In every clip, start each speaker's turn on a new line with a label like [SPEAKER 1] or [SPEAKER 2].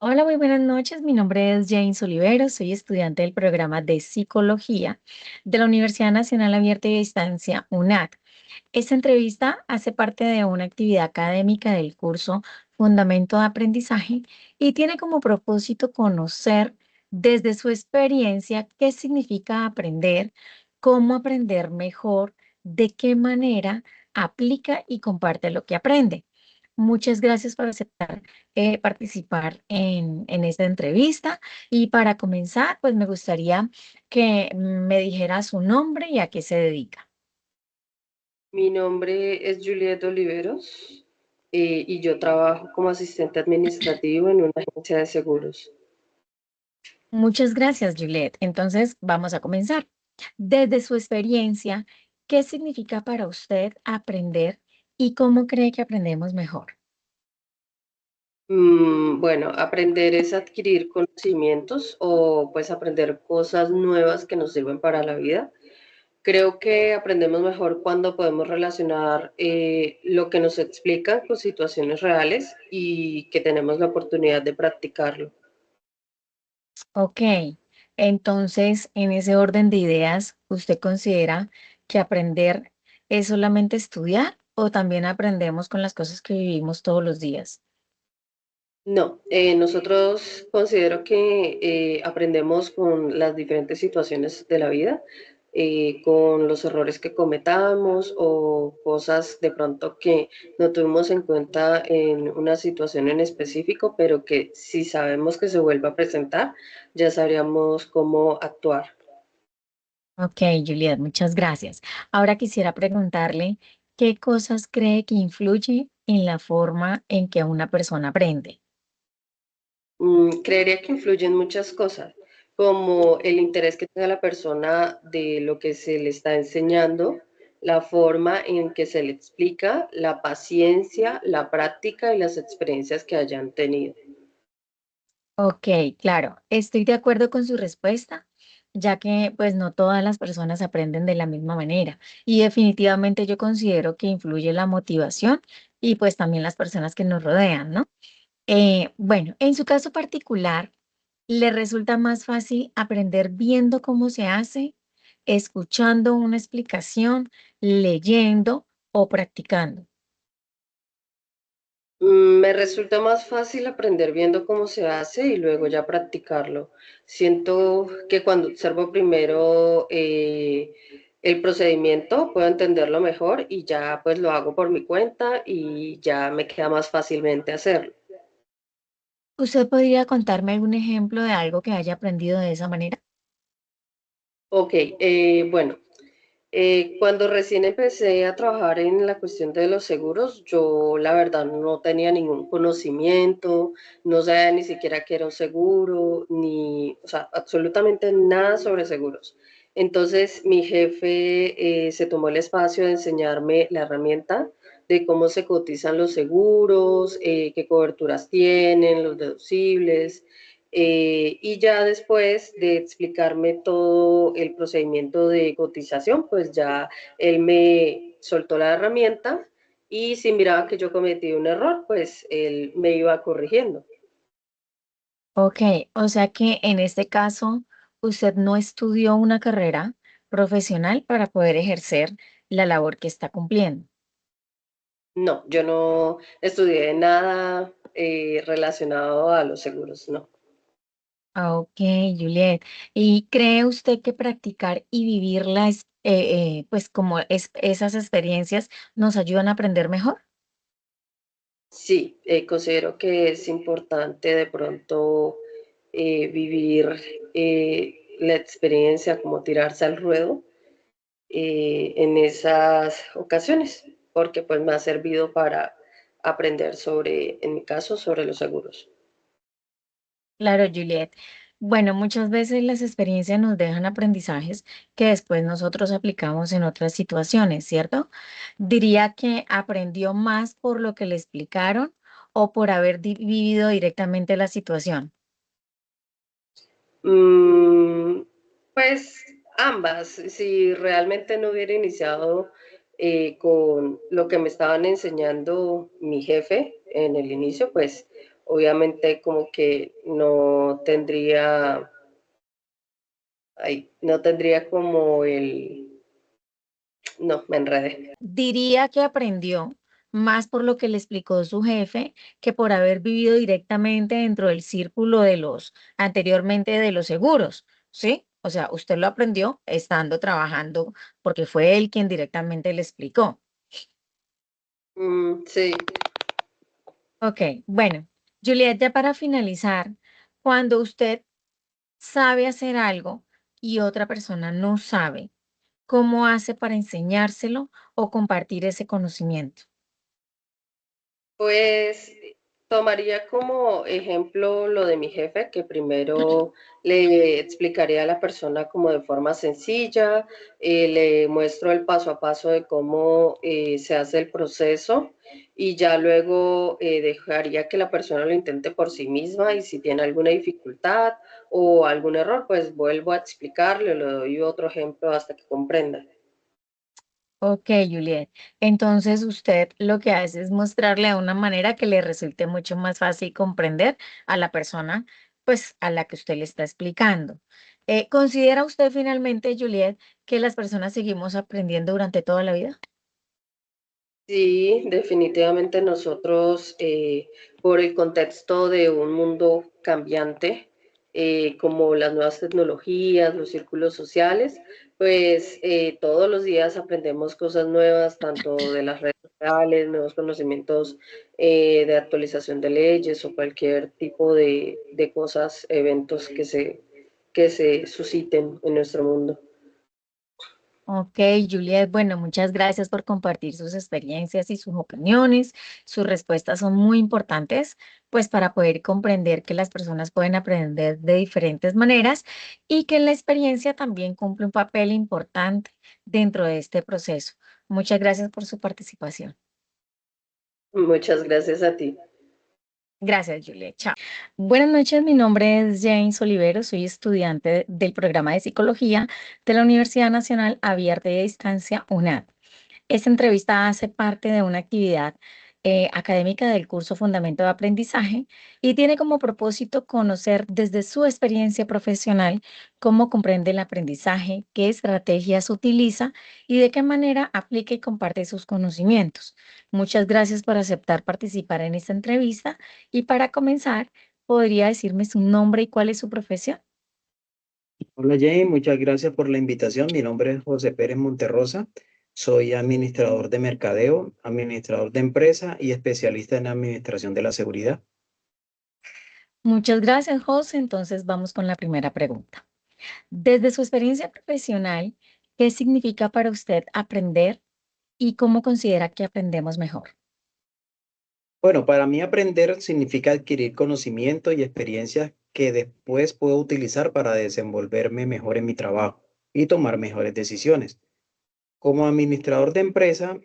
[SPEAKER 1] Hola, muy buenas noches. Mi nombre es James Oliveros, soy estudiante del programa de Psicología de la Universidad Nacional Abierta y a Distancia, UNAD. Esta entrevista hace parte de una actividad académica del curso Fundamento de Aprendizaje y tiene como propósito conocer desde su experiencia qué significa aprender, cómo aprender mejor, de qué manera aplica y comparte lo que aprende. Muchas gracias por aceptar participar en esta entrevista. Y para comenzar, pues me gustaría que me dijera su nombre y a qué se dedica.
[SPEAKER 2] Mi nombre es Juliet Oliveros y yo trabajo como asistente administrativo en una agencia de seguros.
[SPEAKER 1] Muchas gracias, Juliet. Entonces, vamos a comenzar. Desde su experiencia, ¿qué significa para usted aprender y cómo cree que aprendemos mejor?
[SPEAKER 2] Bueno, aprender es adquirir conocimientos o pues aprender cosas nuevas que nos sirven para la vida. Creo que aprendemos mejor cuando podemos relacionar lo que nos explican con situaciones reales y que tenemos la oportunidad de practicarlo.
[SPEAKER 1] Ok, entonces, en ese orden de ideas, ¿usted considera que aprender es solamente estudiar o también aprendemos con las cosas que vivimos todos los días?
[SPEAKER 2] No, nosotros considero que aprendemos con las diferentes situaciones de la vida, con los errores que cometamos o cosas de pronto que no tuvimos en cuenta en una situación en específico, pero que si sabemos que se vuelva a presentar, ya sabríamos cómo actuar.
[SPEAKER 1] Ok, Juliet, muchas gracias. Ahora quisiera preguntarle, ¿qué cosas cree que influye en la forma en que una persona aprende?
[SPEAKER 2] Creería que influyen muchas cosas, como el interés que tenga la persona de lo que se le está enseñando, la forma en que se le explica, la paciencia, la práctica y las experiencias que hayan tenido.
[SPEAKER 1] Ok, claro, estoy de acuerdo con su respuesta, ya que pues no todas las personas aprenden de la misma manera y definitivamente yo considero que influye la motivación y pues también las personas que nos rodean, ¿no? Bueno, en su caso particular, ¿le resulta más fácil aprender viendo cómo se hace, escuchando una explicación, leyendo o practicando?
[SPEAKER 2] Me resulta más fácil aprender viendo cómo se hace y luego ya practicarlo. Siento que cuando observo primero el procedimiento puedo entenderlo mejor y ya pues lo hago por mi cuenta y ya me queda más fácilmente hacerlo.
[SPEAKER 1] ¿Usted podría contarme algún ejemplo de algo que haya aprendido de esa manera?
[SPEAKER 2] Ok, bueno, cuando recién empecé a trabajar en la cuestión de los seguros, yo la verdad no tenía ningún conocimiento, no sabía ni siquiera qué era un seguro, ni, o sea, absolutamente nada sobre seguros. Entonces, mi jefe se tomó el espacio de enseñarme la herramienta de cómo se cotizan los seguros, qué coberturas tienen, los deducibles, y ya después de explicarme todo el procedimiento de cotización, pues ya él me soltó la herramienta y si miraba que yo cometí un error, pues él me iba corrigiendo.
[SPEAKER 1] Ok, o sea que en este caso usted no estudió una carrera profesional para poder ejercer la labor que está cumpliendo.
[SPEAKER 2] No, yo no estudié nada relacionado a los seguros, no.
[SPEAKER 1] Ah, ok, Juliet. ¿Y cree usted que practicar y vivirlas, pues como esas experiencias nos ayudan a aprender mejor?
[SPEAKER 2] Sí, considero que es importante de pronto vivir la experiencia, como tirarse al ruedo en esas ocasiones, porque pues me ha servido para aprender sobre, en mi caso, sobre los seguros.
[SPEAKER 1] Claro, Juliet. Bueno, muchas veces las experiencias nos dejan aprendizajes que después nosotros aplicamos en otras situaciones, ¿cierto? Diría que aprendió más por lo que le explicaron o por haber vivido directamente la situación.
[SPEAKER 2] Mm, pues ambas, si realmente no hubiera iniciado con lo que me estaban enseñando mi jefe en el inicio, pues obviamente como que no tendría, no tendría como no, me enredé.
[SPEAKER 1] Diría que aprendió más por lo que le explicó su jefe que por haber vivido directamente dentro del círculo de los anteriormente de los seguros, ¿sí? O sea, usted lo aprendió estando trabajando porque fue él quien directamente le explicó.
[SPEAKER 2] Sí,
[SPEAKER 1] Ok, bueno, Juliet, ya para finalizar, cuando usted sabe hacer algo y otra persona no sabe, ¿cómo hace para enseñárselo o compartir ese conocimiento?
[SPEAKER 2] pues tomaría como ejemplo lo de mi jefe, que primero le explicaría a la persona como de forma sencilla, le muestro el paso a paso de cómo se hace el proceso y ya luego dejaría que la persona lo intente por sí misma y si tiene alguna dificultad o algún error, pues vuelvo a explicarle, le doy otro ejemplo hasta que comprenda.
[SPEAKER 1] Ok, Juliet. Entonces usted lo que hace es mostrarle de una manera que le resulte mucho más fácil comprender a la persona, pues, a la que usted le está explicando. ¿Considera usted finalmente, Juliet, que las personas seguimos aprendiendo durante toda la vida?
[SPEAKER 2] Sí, definitivamente nosotros, por el contexto de un mundo cambiante, como las nuevas tecnologías, los círculos sociales, pues todos los días aprendemos cosas nuevas, tanto de las redes sociales, nuevos conocimientos de actualización de leyes o cualquier tipo de cosas, eventos que se susciten en nuestro mundo.
[SPEAKER 1] Ok, Juliet, bueno, muchas gracias por compartir sus experiencias y sus opiniones. Sus respuestas son muy importantes, pues para poder comprender que las personas pueden aprender de diferentes maneras y que la experiencia también cumple un papel importante dentro de este proceso. Muchas gracias por su participación.
[SPEAKER 2] Muchas gracias a ti.
[SPEAKER 1] Gracias, Juliet. Chao. Buenas noches, mi nombre es James Olivero, soy estudiante del programa de psicología de la Universidad Nacional Abierta y de Distancia, UNAD. Esta entrevista hace parte de una actividad académica del curso Fundamento de Aprendizaje y tiene como propósito conocer desde su experiencia profesional cómo comprende el aprendizaje, qué estrategias utiliza y de qué manera aplica y comparte sus conocimientos. Muchas gracias por aceptar participar en esta entrevista y para comenzar, ¿podría decirme su nombre y cuál es su profesión?
[SPEAKER 3] Hola Jane, muchas gracias por la invitación. Mi nombre es José Pérez Monterrosa. Soy administrador de mercadeo, administrador de empresa y especialista en administración de la seguridad.
[SPEAKER 1] Muchas gracias, José. Entonces vamos con la primera pregunta. Desde su experiencia profesional, ¿qué significa para usted aprender y cómo considera que aprendemos mejor?
[SPEAKER 3] Bueno, para mí aprender significa adquirir conocimiento y experiencias que después puedo utilizar para desenvolverme mejor en mi trabajo y tomar mejores decisiones. Como administrador de empresa,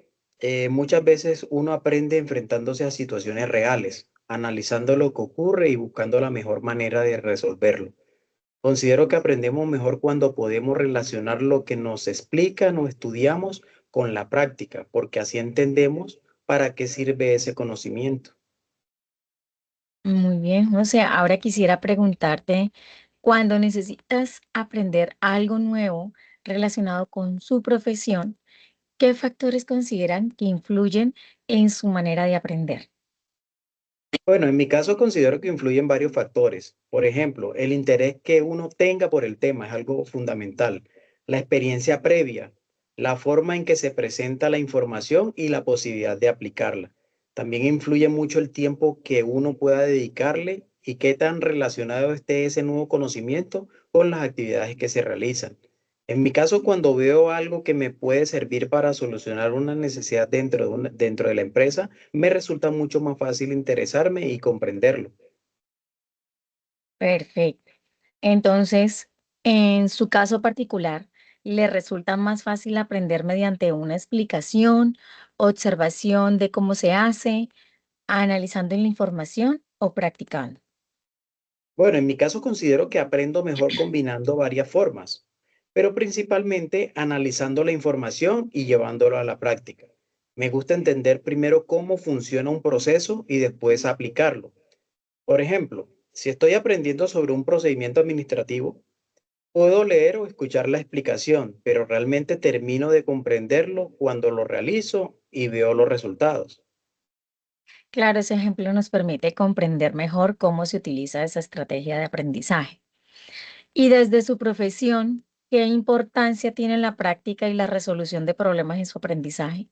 [SPEAKER 3] muchas veces uno aprende enfrentándose a situaciones reales, analizando lo que ocurre y buscando la mejor manera de resolverlo. Considero que aprendemos mejor cuando podemos relacionar lo que nos explican o estudiamos con la práctica, porque así entendemos para qué sirve ese conocimiento.
[SPEAKER 1] Muy bien, José. Ahora quisiera preguntarte, cuando necesitas aprender algo nuevo relacionado con su profesión, ¿qué factores consideran que influyen en su manera de aprender?
[SPEAKER 3] Bueno, en mi caso considero que influyen varios factores. Por ejemplo, el interés que uno tenga por el tema es algo fundamental. La experiencia previa, la forma en que se presenta la información y la posibilidad de aplicarla. También influye mucho el tiempo que uno pueda dedicarle y qué tan relacionado esté ese nuevo conocimiento con las actividades que se realizan. En mi caso, cuando veo algo que me puede servir para solucionar una necesidad dentro de la empresa, me resulta mucho más fácil interesarme y comprenderlo.
[SPEAKER 1] Perfecto. Entonces, en su caso particular, ¿le resulta más fácil aprender mediante una explicación, observación de cómo se hace, analizando la información o practicando?
[SPEAKER 3] Bueno, en mi caso considero que aprendo mejor combinando varias formas, pero principalmente analizando la información y llevándolo a la práctica. Me gusta entender primero cómo funciona un proceso y después aplicarlo. Por ejemplo, si estoy aprendiendo sobre un procedimiento administrativo, puedo leer o escuchar la explicación, pero realmente termino de comprenderlo cuando lo realizo y veo los resultados.
[SPEAKER 1] Claro, ese ejemplo nos permite comprender mejor cómo se utiliza esa estrategia de aprendizaje. Y desde su profesión, ¿qué importancia tiene la práctica y la resolución de problemas en su aprendizaje?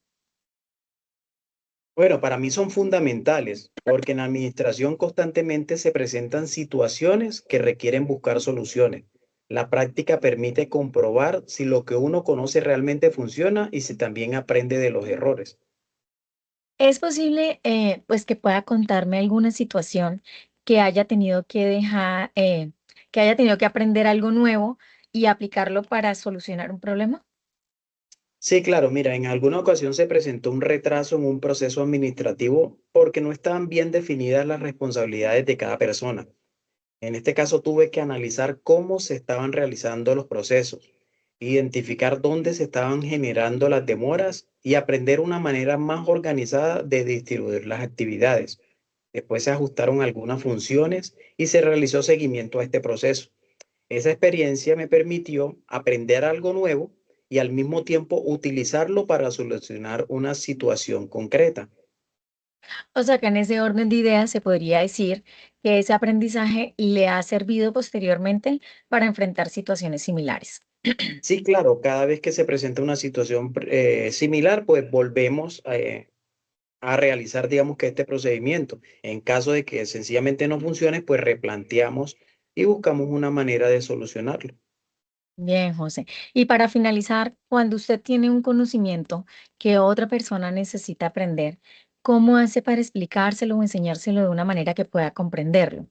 [SPEAKER 3] Bueno, para mí son fundamentales, porque en la administración constantemente se presentan situaciones que requieren buscar soluciones. La práctica permite comprobar si lo que uno conoce realmente funciona y si también aprende de los errores.
[SPEAKER 1] ¿Es posible, pues, que pueda contarme alguna situación que haya tenido que que haya tenido que aprender algo nuevo y aplicarlo para solucionar un problema?
[SPEAKER 3] Sí, claro, mira, en alguna ocasión se presentó un retraso en un proceso administrativo porque no estaban bien definidas las responsabilidades de cada persona. En este caso tuve que analizar cómo se estaban realizando los procesos, identificar dónde se estaban generando las demoras y aprender una manera más organizada de distribuir las actividades. Después se ajustaron algunas funciones y se realizó seguimiento a este proceso. Esa experiencia me permitió aprender algo nuevo y al mismo tiempo utilizarlo para solucionar una situación concreta.
[SPEAKER 1] O sea, que en ese orden de ideas se podría decir que ese aprendizaje le ha servido posteriormente para enfrentar situaciones similares.
[SPEAKER 3] Sí, claro, cada vez que se presenta una situación similar, pues volvemos a realizar, digamos que este procedimiento. En caso de que sencillamente no funcione, pues replanteamos y buscamos una manera de solucionarlo.
[SPEAKER 1] Bien, José. Y para finalizar, cuando usted tiene un conocimiento que otra persona necesita aprender, ¿cómo hace para explicárselo o enseñárselo de una manera que pueda comprenderlo?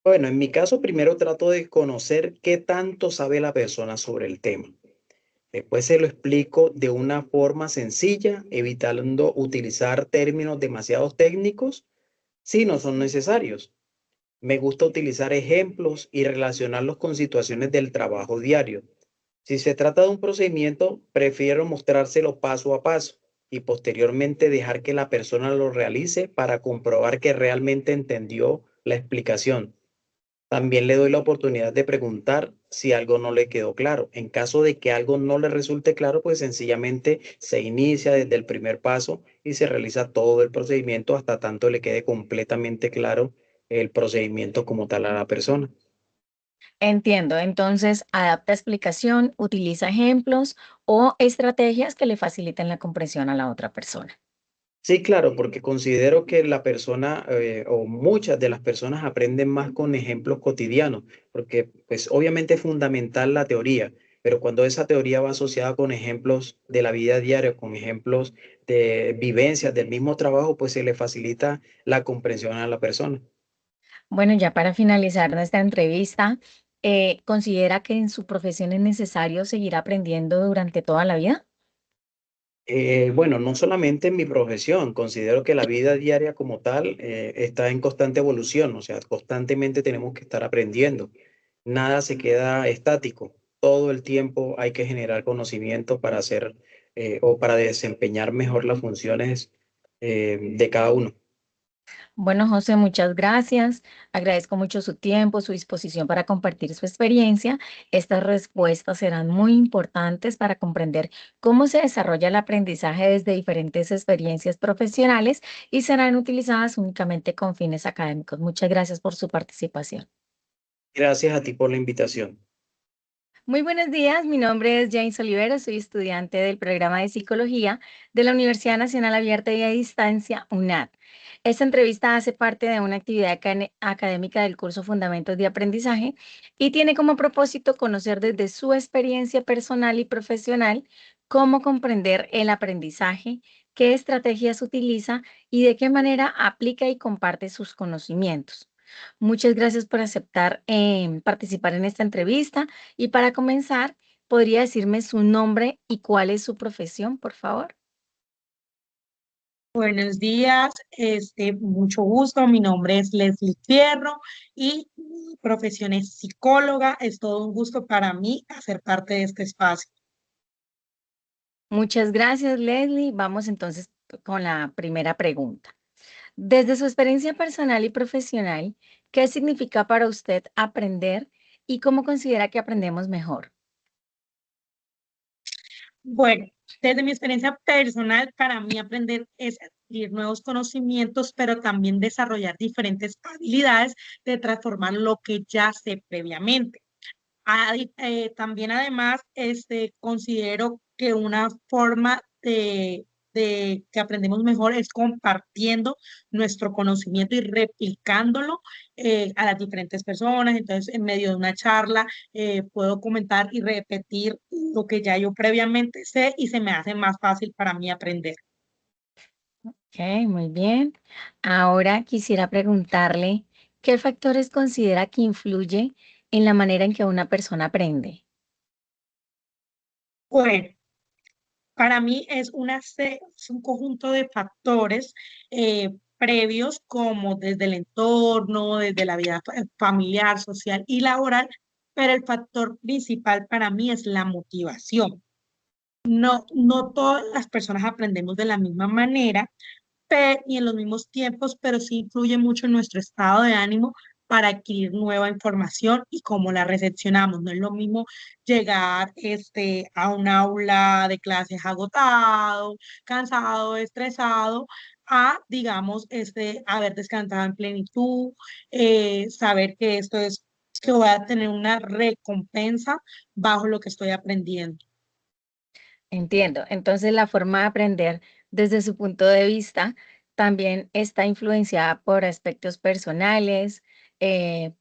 [SPEAKER 3] Bueno, en mi caso, primero trato de conocer qué tanto sabe la persona sobre el tema. Después se lo explico de una forma sencilla, evitando utilizar términos demasiado técnicos si no son necesarios. Me gusta utilizar ejemplos y relacionarlos con situaciones del trabajo diario. Si se trata de un procedimiento, prefiero mostrárselo paso a paso y posteriormente dejar que la persona lo realice para comprobar que realmente entendió la explicación. También le doy la oportunidad de preguntar si algo no le quedó claro. En caso de que algo no le resulte claro, pues sencillamente se inicia desde el primer paso y se realiza todo el procedimiento hasta tanto le quede completamente claro el procedimiento como tal a la persona.
[SPEAKER 1] Entiendo. Entonces, adapta explicación, utiliza ejemplos o estrategias que le faciliten la comprensión a la otra persona.
[SPEAKER 3] Sí, claro, porque considero que la persona o muchas de las personas aprenden más con ejemplos cotidianos, porque pues obviamente es fundamental la teoría, pero cuando esa teoría va asociada con ejemplos de la vida diaria, con ejemplos de vivencias del mismo trabajo, pues se le facilita la comprensión a la persona.
[SPEAKER 1] Bueno, ya para finalizar nuestra entrevista, ¿considera que en su profesión es necesario seguir aprendiendo durante toda la vida?
[SPEAKER 3] Bueno, no solamente en mi profesión, considero que la vida diaria como tal está en constante evolución, o sea, constantemente tenemos que estar aprendiendo. Nada se queda estático. Todo el tiempo hay que generar conocimiento para hacer o para desempeñar mejor las funciones de cada uno.
[SPEAKER 1] Bueno, José, muchas gracias. Agradezco mucho su tiempo, su disposición para compartir su experiencia. Estas respuestas serán muy importantes para comprender cómo se desarrolla el aprendizaje desde diferentes experiencias profesionales y serán utilizadas únicamente con fines académicos. Muchas gracias por su participación.
[SPEAKER 3] Gracias a ti por la invitación.
[SPEAKER 1] Muy buenos días, mi nombre es James Olivera, soy estudiante del programa de psicología de la Universidad Nacional Abierta y a Distancia, UNAD. Esta entrevista hace parte de una actividad académica del curso Fundamentos de Aprendizaje y tiene como propósito conocer desde su experiencia personal y profesional cómo comprender el aprendizaje, qué estrategias utiliza y de qué manera aplica y comparte sus conocimientos. Muchas gracias por aceptar participar en esta entrevista. Y para comenzar, ¿podría decirme su nombre y cuál es su profesión, por favor?
[SPEAKER 4] Buenos días, mucho gusto. Mi nombre es Leslie Fierro y mi profesión es psicóloga. Es todo un gusto para mí hacer parte de este espacio.
[SPEAKER 1] Muchas gracias, Leslie. Vamos entonces con la primera pregunta. Desde su experiencia personal y profesional, ¿qué significa para usted aprender y cómo considera que aprendemos mejor?
[SPEAKER 4] Bueno, desde mi experiencia personal, para mí aprender es adquirir nuevos conocimientos, pero también desarrollar diferentes habilidades de transformar lo que ya sé previamente. También además, considero que una forma de que aprendemos mejor es compartiendo nuestro conocimiento y replicándolo a las diferentes personas. Entonces, en medio de una charla, puedo comentar y repetir lo que ya yo previamente sé y se me hace más fácil para mí aprender.
[SPEAKER 1] Ok, muy bien. Ahora quisiera preguntarle, ¿qué factores considera que influye en la manera en que una persona aprende?
[SPEAKER 4] Bueno, para mí es un conjunto de factores previos como desde el entorno, desde la vida familiar, social y laboral, pero el factor principal para mí es la motivación. No todas las personas aprendemos de la misma manera y en los mismos tiempos, pero sí influye mucho en nuestro estado de ánimo para adquirir nueva información y cómo la recepcionamos. No es lo mismo llegar a un aula de clases agotado, cansado, estresado, a, digamos, haber descansado en plenitud, saber que que voy a tener una recompensa bajo lo que estoy aprendiendo.
[SPEAKER 1] Entiendo. Entonces, la forma de aprender desde su punto de vista también está influenciada por aspectos personales,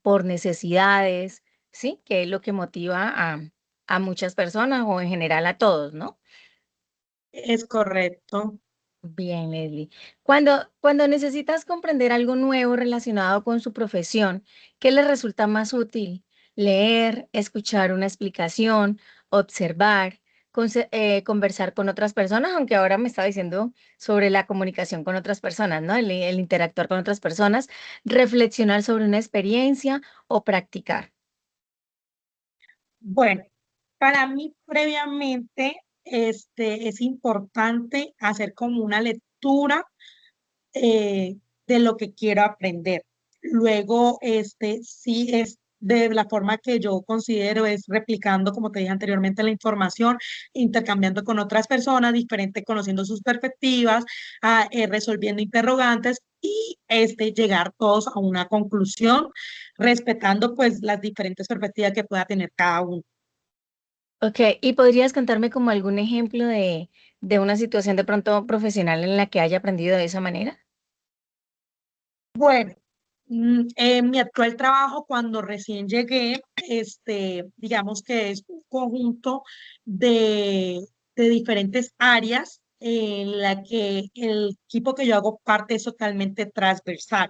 [SPEAKER 1] por necesidades, ¿sí? Que es lo que motiva a muchas personas o en general a todos, ¿no?
[SPEAKER 4] Es correcto.
[SPEAKER 1] Bien, Leslie. Cuando necesitas comprender algo nuevo relacionado con su profesión, ¿qué le resulta más útil? Leer, escuchar una explicación, observar, conversar con otras personas, aunque ahora me está diciendo sobre la comunicación con otras personas, ¿no? El interactuar con otras personas, reflexionar sobre una experiencia o practicar.
[SPEAKER 4] Bueno, para mí previamente es importante hacer como una lectura de lo que quiero aprender. Luego, sí es de la forma que yo considero es replicando, como te dije anteriormente, la información, intercambiando con otras personas diferentes, conociendo sus perspectivas, resolviendo interrogantes y llegar todos a una conclusión, respetando pues las diferentes perspectivas que pueda tener cada uno.
[SPEAKER 1] Ok, ¿y podrías contarme como algún ejemplo de una situación de pronto profesional en la que haya aprendido de esa manera?
[SPEAKER 4] Bueno, en mi actual trabajo, cuando recién llegué, digamos que es un conjunto de diferentes áreas en la que el equipo que yo hago parte es totalmente transversal.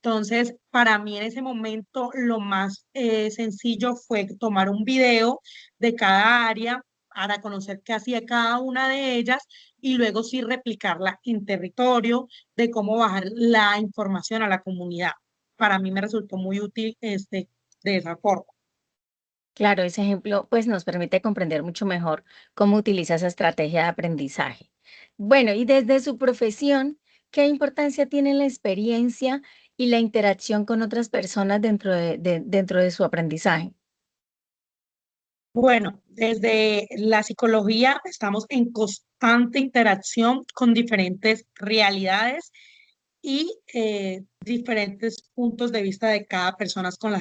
[SPEAKER 4] Entonces, para mí en ese momento lo más sencillo fue tomar un video de cada área para conocer qué hacía cada una de ellas y luego sí replicarla en territorio de cómo bajar la información a la comunidad. Para mí me resultó muy útil de esa forma.
[SPEAKER 1] Claro, ese ejemplo pues nos permite comprender mucho mejor cómo utiliza esa estrategia de aprendizaje. Bueno, y desde su profesión, ¿qué importancia tiene la experiencia y la interacción con otras personas dentro de su aprendizaje?
[SPEAKER 4] Bueno, desde la psicología estamos en constante interacción con diferentes realidades y diferentes puntos de vista de cada persona con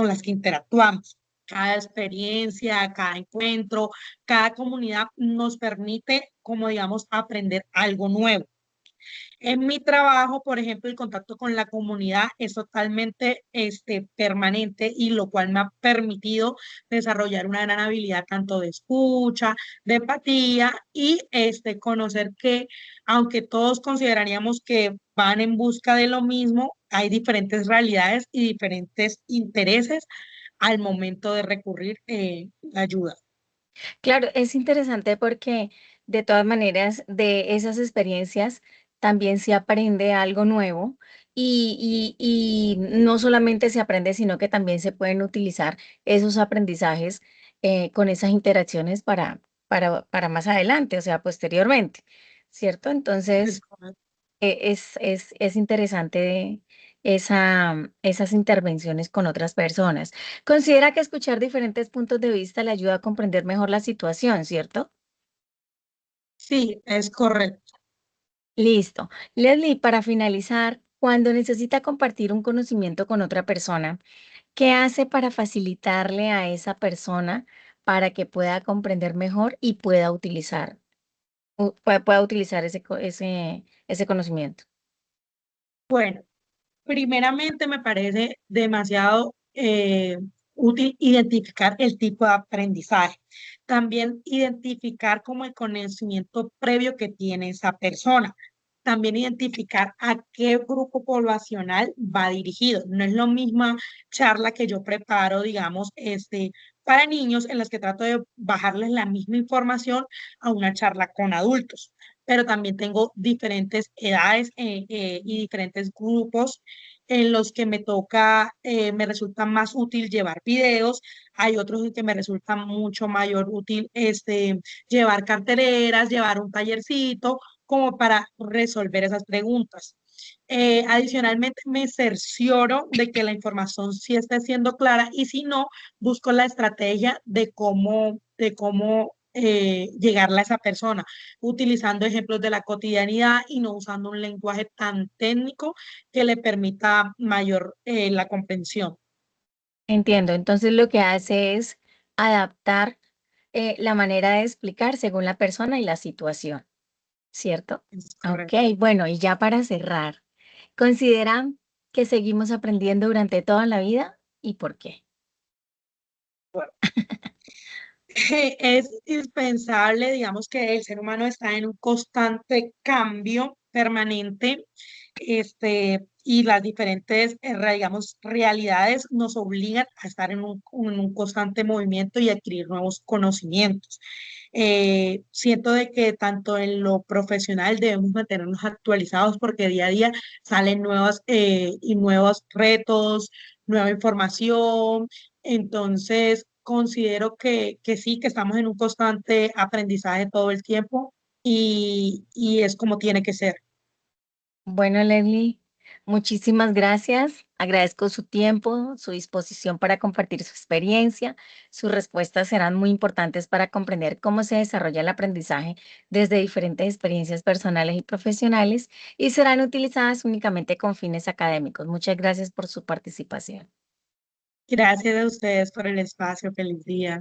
[SPEAKER 4] las que interactuamos. Cada experiencia, cada encuentro, cada comunidad nos permite, como digamos, aprender algo nuevo. En mi trabajo, por ejemplo, el contacto con la comunidad es totalmente permanente y lo cual me ha permitido desarrollar una gran habilidad tanto de escucha, de empatía y conocer que aunque todos consideraríamos que van en busca de lo mismo, hay diferentes realidades y diferentes intereses al momento de recurrir la ayuda.
[SPEAKER 1] Claro, es interesante porque de todas maneras de esas experiencias también se aprende algo nuevo y no solamente se aprende, sino que también se pueden utilizar esos aprendizajes con esas interacciones para más adelante, o sea, posteriormente, ¿cierto?
[SPEAKER 4] Es
[SPEAKER 1] Entonces,
[SPEAKER 4] correcto.
[SPEAKER 1] Es interesante esas intervenciones con otras personas. Considera que escuchar diferentes puntos de vista le ayuda a comprender mejor la situación, ¿cierto?
[SPEAKER 4] Sí, es correcto.
[SPEAKER 1] Listo. Leslie, para finalizar, cuando necesita compartir un conocimiento con otra persona, ¿qué hace para facilitarle a esa persona para que pueda comprender mejor y pueda utilizar, pueda utilizar ese conocimiento?
[SPEAKER 4] Bueno, primeramente me parece demasiado útil identificar el tipo de aprendizaje. También identificar como el conocimiento previo que tiene esa persona. También identificar a qué grupo poblacional va dirigido. No es lo misma charla que yo preparo, digamos, para niños en las que trato de bajarles la misma información a una charla con adultos. Pero también tengo diferentes edades y diferentes grupos en los que me toca, me resulta más útil llevar videos, hay otros en que me resulta mucho mayor útil llevar carteleras, llevar un tallercito, como para resolver esas preguntas. Adicionalmente, me cercioro de que la información sí esté siendo clara y si no, busco la estrategia de cómo llegarle a esa persona, utilizando ejemplos de la cotidianidad y no usando un lenguaje tan técnico que le permita mayor la comprensión.
[SPEAKER 1] Entiendo. Entonces lo que hace es adaptar la manera de explicar según la persona y la situación, ¿cierto?
[SPEAKER 4] Es
[SPEAKER 1] Ok,
[SPEAKER 4] correcto.
[SPEAKER 1] bueno, y ya para cerrar, ¿consideran que seguimos aprendiendo durante toda la vida y por qué?
[SPEAKER 4] Es indispensable, digamos que el ser humano está en un constante cambio permanente, y las diferentes, digamos, realidades nos obligan a estar en un constante movimiento y adquirir nuevos conocimientos. Siento de que tanto en lo profesional debemos mantenernos actualizados porque día a día salen nuevas y nuevos retos, nueva información. Entonces, considero que sí, que estamos en un constante aprendizaje todo el tiempo y es como tiene que ser.
[SPEAKER 1] Bueno, Leslie, muchísimas gracias. Agradezco su tiempo, su disposición para compartir su experiencia. Sus respuestas serán muy importantes para comprender cómo se desarrolla el aprendizaje desde diferentes experiencias personales y profesionales y serán utilizadas únicamente con fines académicos. Muchas gracias por su participación.
[SPEAKER 4] Gracias a ustedes por el espacio. Feliz día.